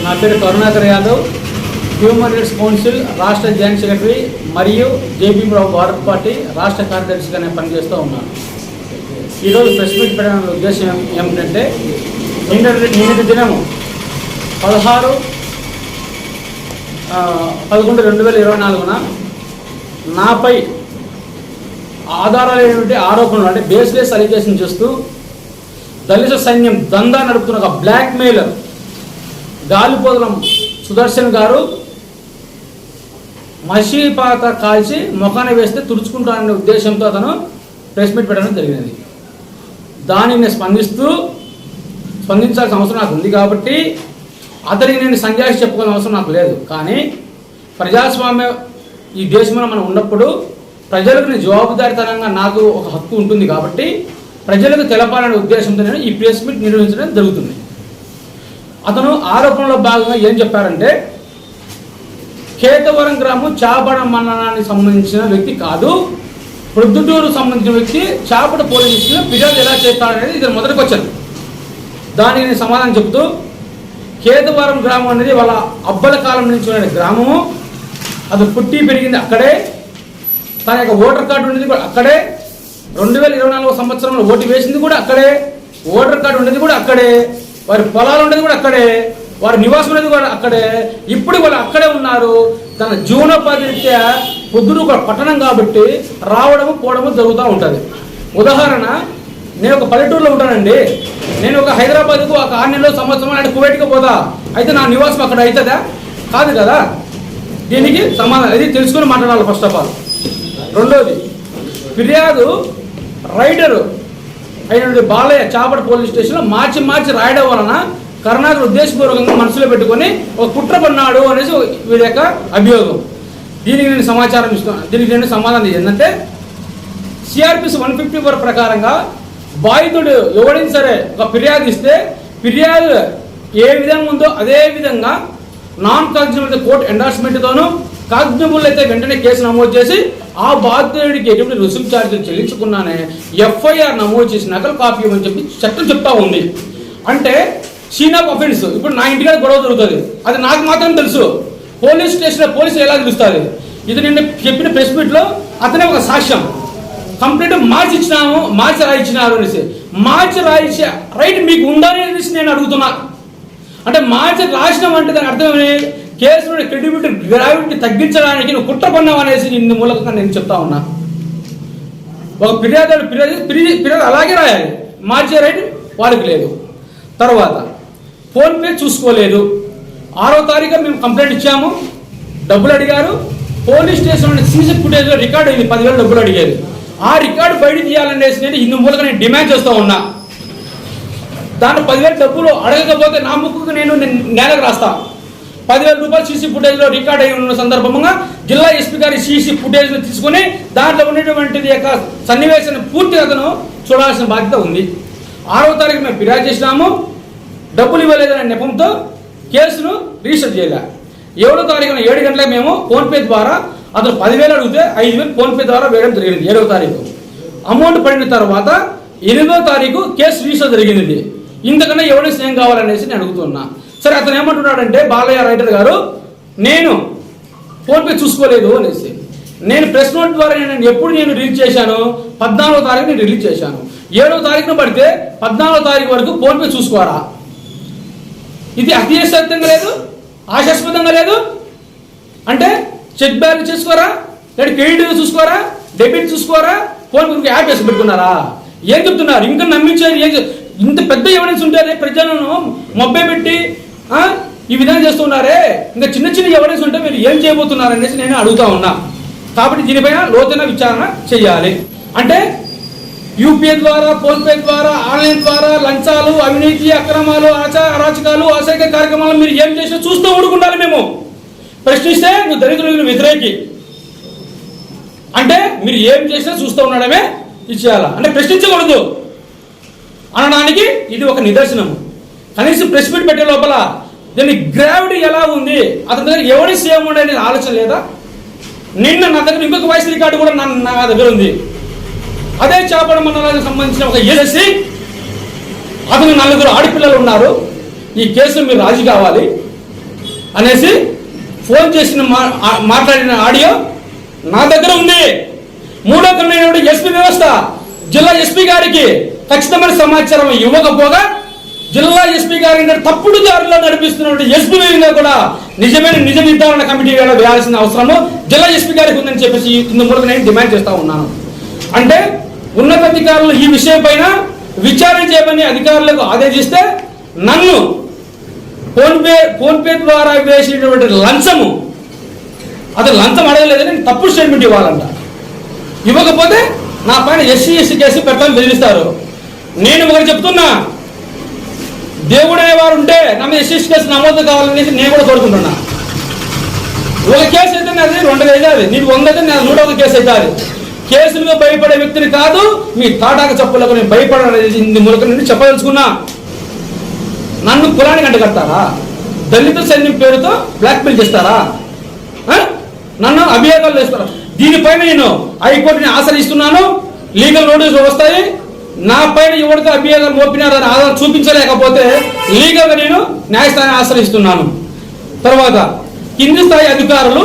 నా పేరు Karunakar Yadav, human rights council రాష్ట్ర జాయింట్ సెక్రటరీ మరియు జేపీ భారత్ పార్టీ రాష్ట్ర కార్యదర్శిగా నేను పనిచేస్తూ ఉన్నాను. ఈరోజు ప్రెస్ మీట్ పెట్టడానికి ఉద్దేశం ఏమిటంటే, నిన్నటి దినము 16/11/2024 నాపై ఆధారాలైనటువంటి ఆరోపణలు, అంటే బేస్లెస్ అలిగేషన్ చేస్తూ దళిత సైన్యం దందా నడుపుతున్న ఒక బ్లాక్ మెయిలర్ గాలిపోదలం సుదర్శన్ గారు మషీపాత కాల్చి ముఖాన వేస్తే తుడుచుకుంటాననే ఉద్దేశంతో అతను ప్రెస్ మీట్ పెట్టడం జరిగినది. దానికి నేను స్పందించాల్సిన అవసరం నాకు ఉంది కాబట్టి అతనికి నేను సంజాయిషి చెప్పుకోవాల్సిన అవసరం నాకు లేదు. కానీ ప్రజాస్వామ్య ఈ దేశంలో మనం ఉన్నప్పుడు ప్రజలకు జవాబుదారీతనంగా నాకు ఒక హక్కు ఉంటుంది కాబట్టి ప్రజలకు తెలపాలనే ఉద్దేశంతో నేను ఈ ప్రెస్ మీట్ నిర్వహించడం జరుగుతుంది. అతను ఆరోపణలో భాగంగా ఏం చెప్పారంటే, కేతవరం గ్రామం చాపడ మండలానికి సంబంధించిన వ్యక్తి కాదు, ప్రొద్దుటూరు సంబంధించిన వ్యక్తి చాపడ పోలీస్ స్టేషన్లో ఫిర్యాదు ఎలా చేస్తాడనేది ఇది మొదటికి వచ్చాను. దానికి నేను సమాధానం చెబుతూ, కేతవరం గ్రామం అనేది వాళ్ళ అబ్బల కాలం నుంచి ఉన్న గ్రామము, అది పుట్టి పెరిగింది అక్కడే, తన యొక్క ఓటర్ కార్డు ఉండేది కూడా అక్కడే, 2024 సంవత్సరంలో ఓటు వేసింది కూడా అక్కడే, ఓటర్ కార్డు ఉండేది కూడా అక్కడే, వారి పొలాలు ఉండేది కూడా అక్కడే, వారి నివాసం అనేది కూడా అక్కడే, ఇప్పుడు వాళ్ళు అక్కడే ఉన్నారు. తన జీవనోపాధి రీత్యా పొద్దున ఒక పట్టణం కాబట్టి రావడము పోవడము జరుగుతూ ఉంటుంది. ఉదాహరణ, నేను ఒక పల్లెటూరులో ఉంటానండి, నేను ఒక హైదరాబాద్కు ఒక 6 నెలలు సంవత్సరం అంటే కువైట్కి పోతా, అయితే నా నివాసం అక్కడ అవుతుందా? కాదు కదా. దీనికి సమాధానం ఇది తెలుసుకుని మాట్లాడాలి ఫస్ట్ ఆఫ్ ఆల్. రెండోది, ఫిర్యాదు రైడరు అయినటువంటి బాలయ్య చాపడ పోలీస్ స్టేషన్లో మార్చి రాయడం వలన కరుణాకర్ ఉద్దేశపూర్వకంగా మనసులో పెట్టుకొని ఒక కుట్ర పన్నాడు అనేసి వీడి యొక్క అభియోగం. దీనికి నేను సమాచారం ఇస్తాను. దీనికి నేను సమాధానం ఏంటంటే, సిఆర్పిసి 154 ప్రకారంగా బాధితుడు ఎవరైనా సరే ఒక ఫిర్యాదు ఇస్తే ఫిర్యాదు ఏ విధంగా ఉందో అదే విధంగా నాన్ కాగ్నిజబుల్ కోర్టు ఎండార్స్మెంట్తోనూ, కాగ్నిజబుల్ అయితే వెంటనే కేసు నమోదు చేసి ఆ బాధితుడికి ఎటువంటి రుసుము ఛార్జీలు చెల్లించకుండానే ఎఫ్ఐఆర్ నమోదు చేసి నకలు కాపీ ఇవ్వమని చెప్పి చట్టం చెప్తా ఉంది. అంటే సీన్ ఆఫ్ అఫెన్స్. ఇప్పుడు నా ఇంటికి గొడవ జరుగుతుంది, అది నాకు మాత్రం తెలుసు, పోలీస్ స్టేషన్లో పోలీసులు ఎలా తెలుస్తుంది? ఇది నేను చెప్పిన ప్రెస్ మీట్లో అతనే ఒక సాక్ష్యం. కంప్లీట్ మార్చి రాయించినారు అనేసి, మార్చి రాయించే రైట్ మీకు ఉందని అనేసి నేను అడుగుతున్నా. అంటే మార్చి రాసినాం అంటే దాని అర్థమే కేసులో క్రెడిబిలిటీ గ్రావిటీ తగ్గించడానికి నువ్వు కుట్ర పన్నావు అనేసి నిన్ను మూలకంగా నేను చెప్తా ఉన్నా. ఒక ఫిర్యాదు అలాగే రాయాలి, మార్చే రైట్ వాళ్ళకి లేదు. తర్వాత ఫోన్పే చూసుకోలేదు. 6వ తారీఖు మేము కంప్లైంట్ ఇచ్చాము, డబ్బులు అడిగారు. పోలీస్ స్టేషన్లో సీసీ ఫుటేజ్లో రికార్డు అయింది, 10,000 డబ్బులు అడిగేది. ఆ రికార్డు బయట తీయాలనేసి నేను ఇందు మూలంగా నేను డిమాండ్ చేస్తూ ఉన్నా. దాంట్లో 10,000 డబ్బులు అడగకపోతే నా ముక్కుకు నేను నేలకు రాస్తా. 10,000 రూపాయలు సీసీ ఫుటేజ్లో రికార్డ్ అయి ఉన్న సందర్భంగా జిల్లా ఎస్పీ గారి సీసీ ఫుటేజ్ను తీసుకుని దాంట్లో ఉన్నటువంటిది యొక్క సన్నివేశాన్ని పూర్తిగా అతను చూడాల్సిన బాధ్యత ఉంది. 6వ తారీఖు మేము ఫిర్యాదు చేసినాము, డబ్బులు ఇవ్వలేదనే నెపంతో కేసును రిజిస్టర్ చేయలే. 7వ తారీఖున 7 గంటలకు మేము ఫోన్పే ద్వారా అతను 10,000 అడిగితే 5,000 ఫోన్పే ద్వారా వేయడం జరిగింది. 7వ తారీఖు అమౌంట్ పడిన తర్వాత 8వ తారీఖు కేసు రిజిస్టర్ జరిగింది. ఇంతకన్నా ఎవిడెన్స్ ఏం కావాలనేసి నేను అడుగుతున్నా. సరే, అతను ఏమంటున్నాడంటే, బాలయ్య రైటర్ గారు, నేను ఫోన్పే చూసుకోలేదు అనేసి. నేను ప్రెస్ నోట్ ద్వారా ఎప్పుడు రిలీజ్ చేశాను? 14వ తారీఖు నేను రిలీజ్ చేశాను. 7వ తారీఖున పడితే 14వ తారీఖు వరకు ఫోన్పే చూసుకోరా? ఇది అతిశక్తంగా లేదు, ఆశాస్పదంగా లేదు. అంటే చెక్ బ్యాలెన్స్ చేసుకోరా, లేదా క్రెడిట్ చూసుకోరా, డెబిట్ చూసుకోరా, ఫోన్ యాప్ వేసి పెట్టుకున్నారా? ఏం చెప్తున్నారు? ఇంకా నమ్మించేది ఇంత పెద్ద ఎవిడెన్స్ ఉంటేనే ప్రజలను మొబ్బే పెట్టి ఈ విధంగా చేస్తున్నారే, ఇంకా చిన్న ఎవిడెన్స్ ఉంటే మీరు ఏం చేయబోతున్నారు అనేసి నేను అడుగుతా ఉన్నా. కాబట్టి దీనిపైన లోతైన విచారణ చేయాలి. అంటే యూపీఐ ద్వారా, ఫోన్పే ద్వారా, ఆన్లైన్ ద్వారా లంచాలు, అవినీతి, అక్రమాలు, అరాచకాలు, అసహ్య కార్యక్రమాలు మీరు ఏం చేసినా చూస్తూ ఊడుకుంటారు. మేము ప్రశ్నిస్తే నువ్వు దరిద్రులకు వ్యతిరేకి అంటే మీరు ఏం చేసినా చూస్తూ ఉండడమే ఇచ్చేయాలా, అంటే ప్రశ్నించకూడదు అనడానికి ఇది ఒక నిదర్శనం. కనీసం ప్రెస్ మీట్ పెట్టే లోపల దీని గ్రావిటీ ఎలా ఉంది, అతని దగ్గర ఎవరి సేమ్ ఉండేది ఆలోచన లేదా? నిన్న నా దగ్గర ఇంకొక వాయిస్ రికార్డు కూడా నా దగ్గర ఉంది. అదే చాపడ మండలానికి సంబంధించిన ఒక ఏజెన్సీ, అతను 4 ఆడపిల్లలు ఉన్నారు. ఈ కేసులో మీరు రాజీ కావాలి, అనేసి ఫోన్ చేసిన మాట్లాడిన ఆడియో నా దగ్గర ఉంది. మూడో కన్నా ఎస్పీ వ్యవస్థ జిల్లా ఎస్పీ గారికి ఖచ్చితమైన సమాచారం ఇవ్వకపోగా జిల్లా ఎస్పీ గారి తప్పుడు దారిలో నడిపిస్తున్నటువంటి ఎస్పీ మీద కూడా నిజమైన నిజ నిర్ధారణ కమిటీ వేయాల్సిన అవసరము జిల్లా ఎస్పీ గారికి ఉందని చెప్పేసి ఇందుమూలంగా నేను డిమాండ్ చేస్తా ఉన్నాను. అంటే ఉన్నతాధికారులు ఈ విషయం పైన విచారణ చేయమని అధికారులకు ఆదేశిస్తే నన్ను ఫోన్పే ద్వారా వేసినటువంటి లంచము, అతను లంచం అడగలేదని నేను తప్పుడు స్టేట్మెంట్ ఇవ్వాలంట. ఇవ్వకపోతే నా పైన ఎస్సీ కేసు పెడతాను బెదిరిస్తారు. నేను ఒకటి చెప్తున్నా, దేవుడు అనేవారు ఉంటే నా మీద ఎస్సీ కేసు నమోదు కావాలనేసి నేను కూడా కోరుకుంటున్నా. ఒక కేసు అయితే నాది 2 అవుతుంది, నీకు 100 అయితే నాది 101 కేసు అవుతుంది. కేసులుగా భయపడే వ్యక్తిని కాదు, మీ తాటాక చెప్పులకు నేను భయపడనేది ఇందు మూలక నేను చెప్పదలుచుకున్నా. నన్ను కులానికి అంటగడతారా? దళిత సైన్యం పేరుతో బ్లాక్మెయిల్ చేస్తారా? నన్ను అభియోగాలు చేస్తారా? దీనిపైన నేను హైకోర్టుని ఆశ్రయిస్తున్నాను. లీగల్ నోటీసులు వస్తాయి. నా పైన ఎవరితో అభియోగాలు మోపినారని ఆధారం చూపించలేకపోతే లీగల్గా నేను న్యాయస్థానాన్ని ఆశ్రయిస్తున్నాను. తర్వాత కింది స్థాయి అధికారులను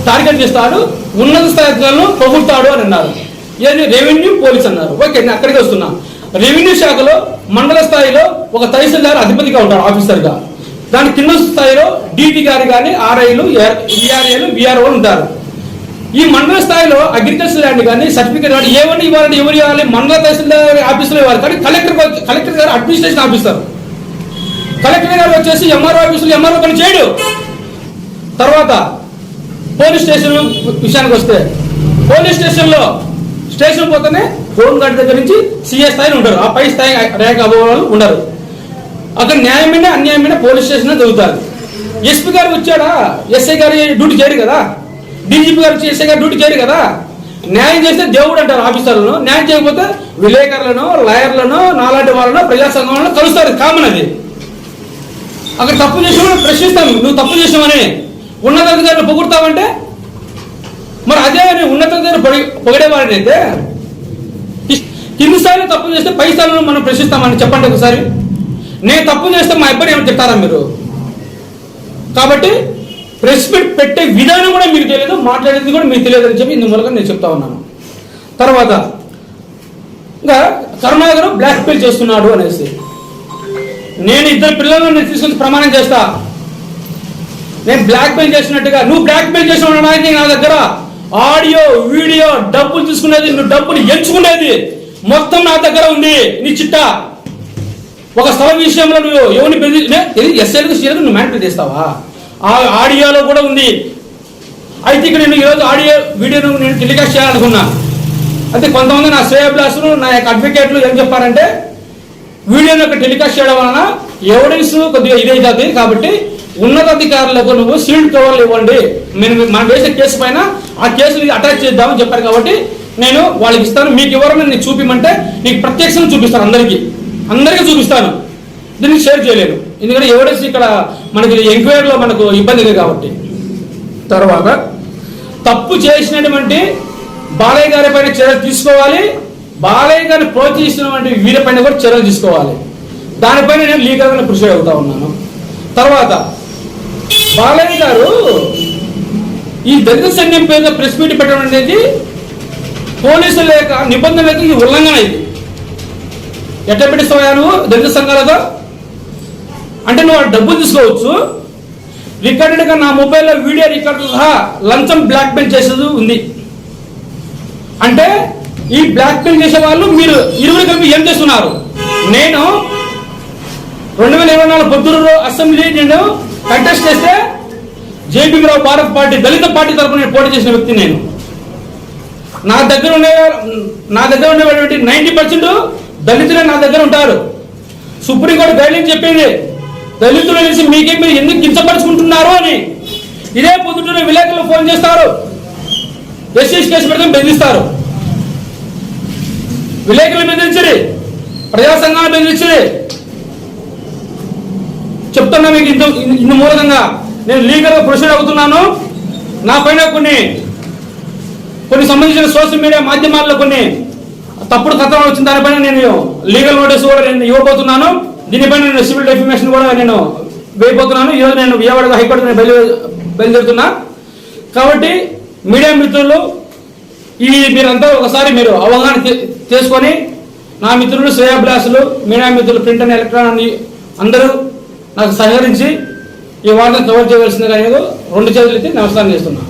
టార్గెట్ చేస్తాడు, ఉన్నత స్థాయి అధికారులను పొగుడుతాడు అని అన్నారు. ఏది రెవెన్యూ పోలీస్ అన్నారు. ఓకే, నేను అక్కడికి వస్తున్నా. రెవెన్యూ శాఖలో మండల స్థాయిలో ఒక తహసీల్దార్ అధిపతిగా ఉంటారు, ఆఫీసర్గా. దాని కింద స్థాయిలో డీటీ గారు కానీ ఆర్ఐలు, విఆర్ఏలు, విఆర్ఓలు ఉంటారు. ఈ మండల స్థాయిలో అగ్రికల్చర్ ల్యాండ్ కానీ సర్టిఫికేట్ కానీ ఏమని ఇవ్వాలని ఎవరు ఇవ్వాలి? మండల తహసీల్దార్ ఆఫీసులో ఇవ్వాలి. కానీ కలెక్టర్ గారు అడ్మినిస్ట్రేషన్ ఆఫీసర్. కలెక్టర్ గారు వచ్చేసి ఎంఆర్ఓ ఆఫీసులో ఎంఆర్ఓ పని చేయడు. తర్వాత పోలీస్ స్టేషన్ విషయానికి వస్తే పోలీస్ స్టేషన్లో స్టేషన్ పోతేనే హోమ్ గార్డ్ దగ్గర నుంచి సిఏ స్థాయిలో ఉంటారు. ఆ పై స్థాయి ర్యాంక్ అవ్వాలి ఉండరు. అక్కడ న్యాయమైన అన్యాయమైన పోలీస్ స్టేషన్ చదువుతారు. ఎస్పీ గారు వచ్చాడా, ఎస్ఐ గారి డ్యూటీ చేయరు కదా. డీజీపీ గారు వచ్చి ఎస్ఐ గారు డ్యూటీ చేయరు కదా. న్యాయం చేస్తే దేవుడు అంటారు ఆఫీసర్లను, న్యాయం చేయకపోతే విలేకరులను, లాయర్లను, నాలాంటి వాళ్ళను, ప్రజా సంఘాలను కలుస్తారు. కామన్ అది. అక్కడ తప్పు చేసామని ప్రశ్నిస్తాను. నువ్వు తప్పు చేసామని ఉన్నతాధికారులు పొగుడతావంటే మరి అదే ఉన్నతాధికారులు పొగిడేవాడిని అయితే కింది స్థాయిలో తప్పు చేస్తే పై స్థాయిలో మనం ప్రశ్నిస్తామని చెప్పండి ఒకసారి. నేను తప్పు చేస్తే మా ఇబ్బంది ఏమైనా తిట్టారా మీరు? కాబట్టి ప్రెస్ మీట్ పెట్టే విధానం కూడా మీకు తెలియదు, మాట్లాడేది కూడా మీకు తెలియదు అని చెప్పి ఇందు మూలంగా నేను చెప్తా ఉన్నాను. తర్వాత ఇంకా కరుణాకర్ బ్లాక్ మెయిల్ చేస్తున్నాడు అనేసి నేను 2 పిల్లలను నేను తీసుకొచ్చి ప్రమాణం చేస్తా. నేను బ్లాక్ మెయిల్ చేసినట్టుగా నువ్వు బ్లాక్ మెయిల్ చేసిన నా దగ్గర ఆడియో, వీడియో, డబ్బులు తీసుకునేది, నువ్వు డబ్బులు ఎంచుకునేది మొత్తం నా దగ్గర ఉంది. నీ చిట్టా ఒక స్థలం విషయంలో నువ్వు ఎవరిని ఎస్ఐలకు సీఎలకు నువ్వు మ్యానిపులేట్ చేస్తావా? ఆ ఆడియోలో కూడా ఉంది. అయితే ఇక్కడ నేను ఈరోజు ఆడియో వీడియోను నేను టెలికాస్ట్ చేయాలనుకున్నా. అయితే కొంతమంది నా శ్రేయభిలాసులు, నా యొక్క అడ్వకేట్లు ఏం చెప్పారంటే వీడియోని యొక్క టెలికాస్ట్ చేయడం వలన ఎవిడెన్స్ కొద్దిగా ఇదైతుంది కాబట్టి ఉన్నతాధికారులకు నువ్వు సీల్డ్ కవర్లు ఇవ్వండి, మనం వేసే కేసు పైన ఆ కేసుని అటాచ్ చేద్దామని చెప్పారు. కాబట్టి నేను వాళ్ళకి ఇస్తాను. మీకు ఎవరైనా నేను చూపిమంటే నీకు ప్రత్యక్షంగా చూపిస్తాను, అందరికీ చూపిస్తాను. దీన్ని షేర్ చేయలేను ఎందుకంటే ఎవిడెన్స్ ఇక్కడ మనకి ఎంక్వైరీలో మనకు ఇబ్బంది కాబట్టి. తర్వాత తప్పు చేసినటువంటి బాలయ్య గారి పైన చర్యలు తీసుకోవాలి. బాలయ్య గారిని ప్రోత్సహిస్తున్నటువంటి వీరిపైన కూడా చర్యలు తీసుకోవాలి. దానిపైన నేను లీగల్గా కృషి అవుతా ఉన్నాను. తర్వాత బాలయ్య గారు ఈ దళిత సైన్యం పేద ప్రెస్ మీట్ పెట్టడం అనేది పోలీసుల యొక్క నిబంధనలకు ఇది ఉల్లంఘన. ఇది ఎట్లా పెట్టిస్తావా నువ్వు దళిత సంఘాలతో? అంటే నువ్వు డబ్బులు తీసుకోవచ్చు. రికార్డెడ్గా నా మొబైల్లో వీడియో రికార్డు సహా లంచం బ్లాక్మెయిల్ చేసేది ఉంది. అంటే ఈ బ్లాక్మెయిల్ చేసే వాళ్ళు మీరు ఇరువురు కలిపి ఏం చేస్తున్నారు? నేను 2024 పొద్దురు అసెంబ్లీ నేను కంటెస్ట్ చేస్తే జేపీరావు భారత్ పార్టీ దళిత పార్టీ తరఫున నేను పోటీ చేసిన వ్యక్తి. నేను నా దగ్గర ఉండేటువంటి 90% దళితులే నా దగ్గర ఉంటారు. సుప్రీంకోర్టు గైడ్లైన్ చెప్పింది దళితులు తెలిసి మీకే మీరు ఎందుకు కించపరుచుకుంటున్నారు అని. ఇదే పొద్దుటూరు విలేకరులు ఫోన్ చేస్తారు, ఎస్సీ కేసు పెడతాం బెదిరిస్తారు. విలేకరులు బెదిరించరు, ప్రజా సంఘాలు బెదిరించరు. చెప్తున్నా మీకు ఇందు మూలంగా నేను లీగల్గా ప్రొసీడ్ అవుతున్నాను. నా పైన కొన్ని సంబంధించిన సోషల్ మీడియా మాధ్యమాల్లో కొన్ని తప్పుడు కథనాలు వచ్చిన దానిపైన నేను లీగల్ నోటీస్ కూడా నేను ఇవ్వబోతున్నాను. దీనిపైన నేను సివిల్ డెఫిమేషన్ కూడా నేను వేయబోతున్నాను. ఈరోజు నేను విజయవాడ హైకోర్టు బయలుదేరుతున్నా. కాబట్టి మీడియా మిత్రులు మీరంతా ఒకసారి మీరు అవగాహన చేసుకొని నా మిత్రులు శ్రేయాభిలాషులు మీడియా మిత్రులు ప్రింట్ అండ్ ఎలక్ట్రానిక్ అందరూ నాకు సహకరించి ఈ వార్తను కవర్ చేయవలసిందిగా 2 చేతులు ఎత్తి నమస్కారం చేస్తున్నా.